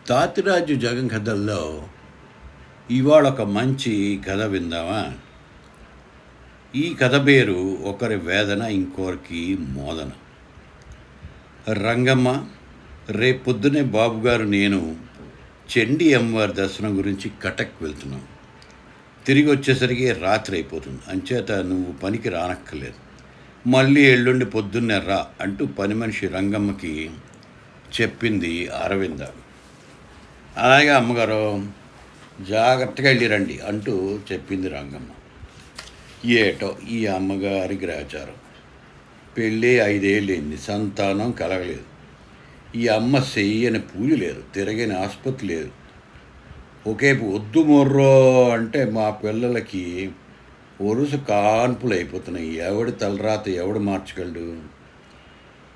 తాతిరాజు జగం కథల్లో ఇవాళ ఒక మంచి కథ విందామా. ఈ కథ పేరు ఒకరి వేదన ఇంకొకరికి మోదన. రంగమ్మ, రేపొద్దునే బాబుగారు నేను చండీ అమ్మవారి దర్శనం గురించి కటక్ వెళ్తున్నాం. తిరిగి వచ్చేసరికి రాత్రి అయిపోతుంది. అంచేత నువ్వు పనికి రానక్కర్లేదు, మళ్ళీ ఎల్లుండి పొద్దున్నే రా అంటూ పని మనిషి రంగమ్మకి చెప్పింది అరవింద. అలాగే అమ్మగారు, జాగ్రత్తగా వెళ్ళిరండి అంటూ చెప్పింది రంగమ్మ. ఏటో ఈ అమ్మగారి గ్రహచారం. పెళ్ళి 5 ఏళ్ళైంది, సంతానం కలగలేదు. ఈ అమ్మ చెయ్యని పూజ లేదు, తిరగని ఆసుపత్రి లేదు. ఒకేపు వద్దు మొర్రో అంటే మా పిల్లలకి ఒరుసు కాన్పులు అయిపోతున్నాయి. ఎవడి తలరాత ఎవడు మార్చగలడు?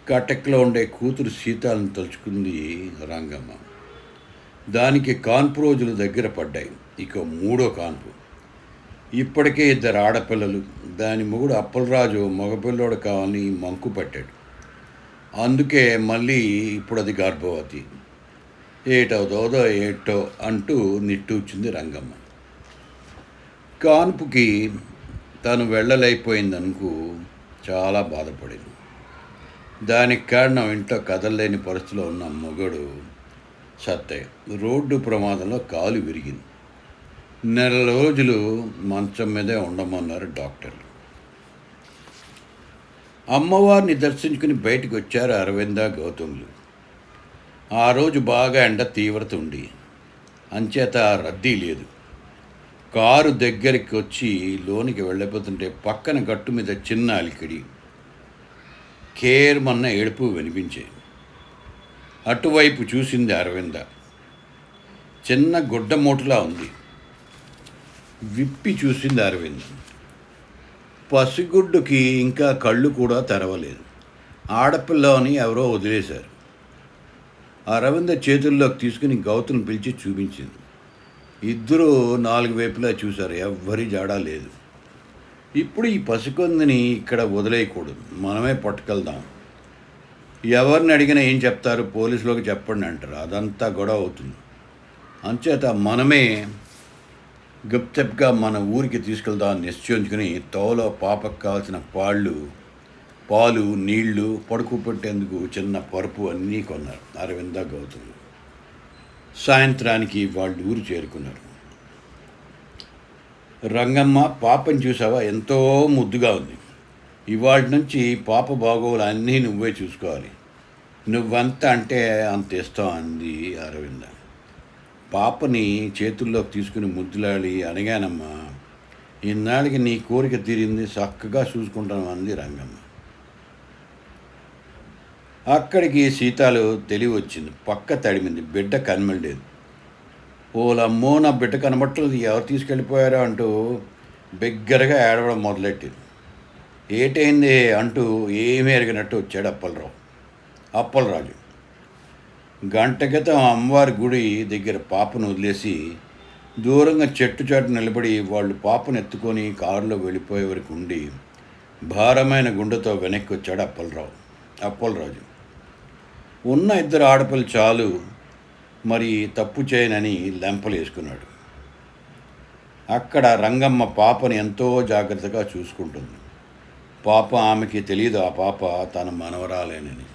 కటక్లో ఉండే కూతురు సీతాలను తలుచుకుంది రంగమ్మ. దానికి కాన్పు రోజులు దగ్గర పడ్డాయి. ఇక 3వ కాన్పు. ఇప్పటికే 2 ఆడపిల్లలు. దాని మొగుడు అప్పలరాజు మగపిల్లోడు కావాలని మంకు పట్టాడు. అందుకే మళ్ళీ ఇప్పుడు అది గర్భవతి. ఏటవుతోదో ఏటో అంటూ నిట్టూర్చింది రంగమ్మ. కాన్పుకి తను వెళ్ళలేకపోయిందనుకు చాలా బాధపడింది. దానికి కారణం ఇంట్లో కదలలేని పరిస్థితిలో ఉన్న మొగుడు సత్తయ్య. రోడ్డు ప్రమాదంలో కాలు విరిగింది. 1 రోజులు మంచం మీదే ఉండమన్నారు డాక్టర్లు. అమ్మవారిని దర్శించుకుని బయటకు వచ్చారు అరవింద, గౌతములు. ఆ రోజు బాగా ఎండ తీవ్రత ఉంది, అంచేత రద్దీ లేదు. కారు దగ్గరికి వచ్చి లోనికి వెళ్ళిపోతుంటే పక్కన గట్టు మీద చిన్న అలికిడి, కేర్మన్న ఏడుపు వినిపించాయి. అటువైపు చూసింది అరవింద. చిన్న గుడ్డ మూటలా ఉంది. విప్పి చూసింది అరవింద. పసిగుడ్డుకి ఇంకా కళ్ళు కూడా తెరవలేదు. ఆడపిల్లని ఎవరో వదిలేశారు. అరవింద చేతుల్లోకి తీసుకుని గౌతమ్ పిలిచి చూపించింది. ఇద్దరూ 4 వైపులా చూశారు. ఎవ్వరి జాడా లేదు. ఇప్పుడు ఈ పసికొందిని ఇక్కడ వదిలేయకూడదు, మనమే పట్టుకెళ్దాం. ఎవరిని అడిగినా ఏం చెప్తారు? పోలీసులోకి చెప్పండి అంటారు. అదంతా గొడవ అవుతుంది. అంచేత మనమే గుప్తెప్గా మన ఊరికి తీసుకెళ్దామని నిశ్చయించుకుని తోలో పాపకు కావాల్సిన పాలు, నీళ్లు, పడుకు పెట్టేందుకు చిన్న పరుపు అన్నీ కొన్నారు అరవింద, గౌతమ్. సాయంత్రానికి వాళ్ళు ఊరు చేరుకున్నారు. రంగమ్మ, పాపని చూసావా? ఎంతో ముద్దుగా ఉంది. ఇవాళ నుంచి పాప బాగోగులు అన్నీ నువ్వే చూసుకోవాలి. నువ్వంత అంటే అంత ఇస్తాం అంది అరవింద. పాపని చేతుల్లోకి తీసుకుని ముద్దులాడి అడిగానమ్మా, ఇన్నాళ్ళకి నీ కోరిక తీరింది, చక్కగా చూసుకుంటాను అంది రంగమ్మ. అక్కడికి సీతాలు తెలివి వచ్చింది. పక్క తడిమింది. బిడ్డ కనమలేదు. ఓలమ్మో, నా బిడ్డ కనబట్టలేదు, ఎవరు తీసుకెళ్ళిపోయారో అంటూ బిగ్గరగా ఏడవడం మొదలెట్టింది. ఏటైంది అంటూ ఏమీ ఎరిగినట్టు వచ్చాడు అప్పలరాజు. గంట క్రితం అమ్మవారి గుడి దగ్గర పాపను వదిలేసి దూరంగా చెట్టు చాటు నిలబడి వాళ్ళు పాపను ఎత్తుకొని కారులో వెళ్ళిపోయే వరకు ఉండి భారమైన గుండెతో వెనక్కి వచ్చాడు అప్పలరాజు. ఉన్న 2 ఆడపిల్లలు చాలు, మరి తప్పు చేయనని లెంపలు వేసుకున్నాడు. అక్కడ రంగమ్మ పాపని ఎంతో జాగ్రత్తగా చూసుకుంటుంది. పాప ఆమెకి తెలియదు ఆ పాప తన మనవరాలేనని.